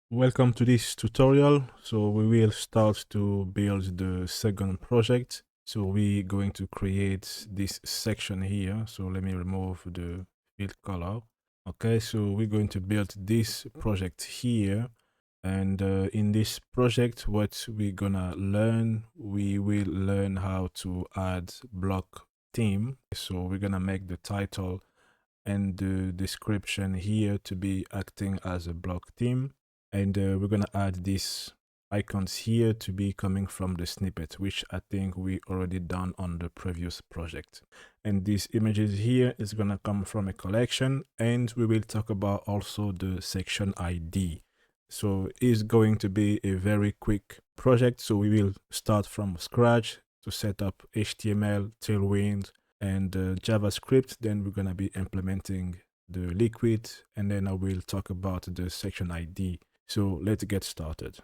Welcome to this tutorial. So we will start to build the second project. So we're going to create this section here. So let me remove the field color. Okay, so we're going to build this project here. And in this project, what we're gonna learn, we will learn how to add block theme. So we're gonna make the title and the description here to be acting as a block theme. And we're gonna add these icons here to be coming from the snippet, which I think we already done on the previous project. And these images here is gonna come from a collection, and we will talk about also the section ID. So it's going to be a very quick project. So we will start from scratch to set up HTML, Tailwind, and JavaScript. Then we're gonna be implementing the liquid, and then I will talk about the section ID. So let's get started.